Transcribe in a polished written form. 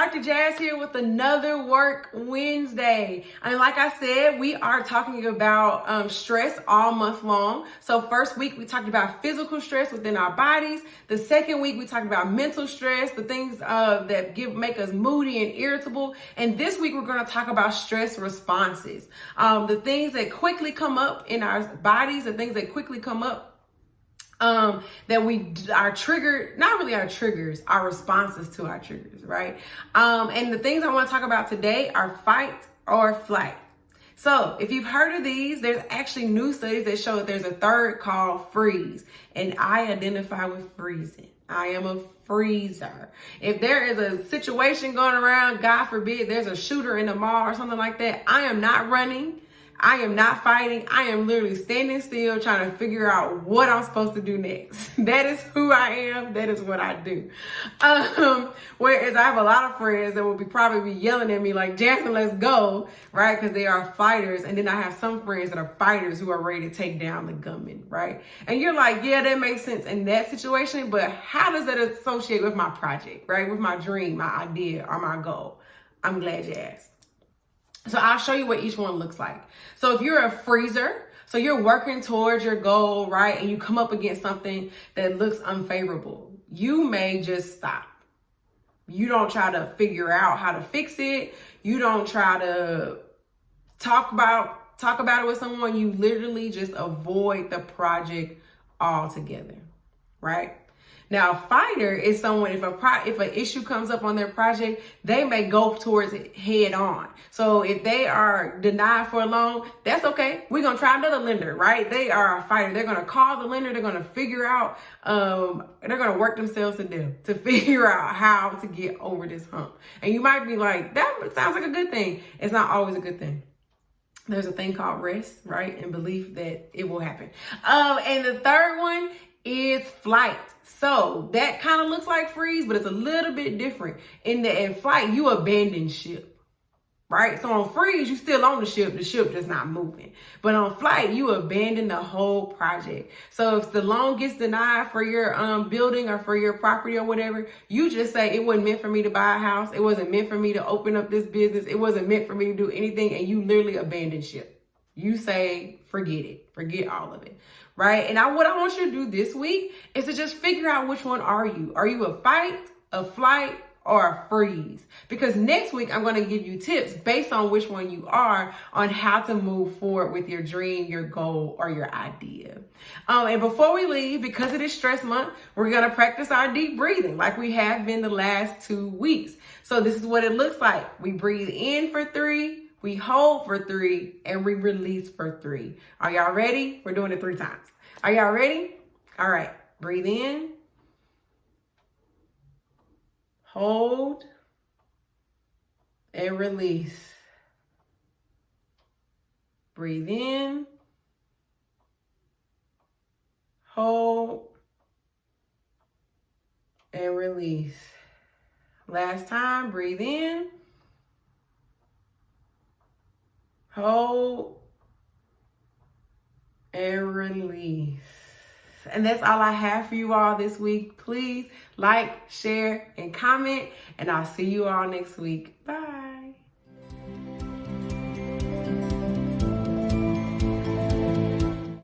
Dr. Jazz here with another Work Wednesday. And like I said, we are talking about stress all month long. So first week, we talked about physical stress within our bodies. The second week, we talked about mental stress, the things that make us moody and irritable. And this week, we're going to talk about stress responses. The things that quickly come up in our bodies, the things that quickly come up that we are triggered, not really our triggers, our responses to our triggers, right? And the things I want to talk about today are fight or flight. So if you've heard of these, there's actually new studies that show that there's a third called freeze, and I identify with freezing. I am a freezer. If there is a situation going around, God forbid, there's a shooter in the mall or something like that, I am not running. I am not fighting. I am literally standing still trying to figure out what I'm supposed to do next. That is who I am. That is what I do. Whereas I have a lot of friends that will probably be yelling at me like, Jasmine, let's go, right? Because they are fighters. And then I have some friends that are fighters who are ready to take down the gunman, right? And you're like, yeah, that makes sense in that situation. But how does that associate with my project, right? With my dream, my idea, or my goal? I'm glad you asked. So I'll show you what each one looks like. So if you're a freezer, so you're working towards your goal, right? And you come up against something that looks unfavorable, you may just stop. You don't try to figure out how to fix it. You don't try to talk about it with someone. You literally just avoid the project altogether, right? Now, a fighter is someone, if an issue comes up on their project, they may go towards it head on. So if they are denied for a loan, that's okay. We're going to try another lender, right? They are a fighter. They're going to call the lender. They're going to figure out, they're going to work themselves to death to figure out how to get over this hump. And you might be like, that sounds like a good thing. It's not always a good thing. There's a thing called rest, right? And belief that it will happen. And the third one is flight. So that kind of looks like freeze, but it's a little bit different. In flight, you abandon ship, right? So on freeze, you still on the ship just not moving. But on flight, you abandon the whole project. So if the loan gets denied for your building or for your property or whatever, you just say, it wasn't meant for me to buy a house. It wasn't meant for me to open up this business. It wasn't meant for me to do anything. And you literally abandon ship. You say, forget it. Forget all of it, right? And what I want you to do this week is to just figure out which one are you. Are you a fight, a flight, or a freeze? Because next week, I'm going to give you tips based on which one you are on how to move forward with your dream, your goal, or your idea. And before we leave, because it is stress month, we're going to practice our deep breathing like we have been the last 2 weeks. So this is what it looks like. We breathe in for 3. We hold for 3 and we release for 3. Are y'all ready? We're doing it 3 times. Are y'all ready? All right. Breathe in. Hold and release. Breathe in. Hold and release. Last time, breathe in. Hold and release. And that's all I have for you all this week. Please like, share, and comment. And I'll see you all next week. Bye.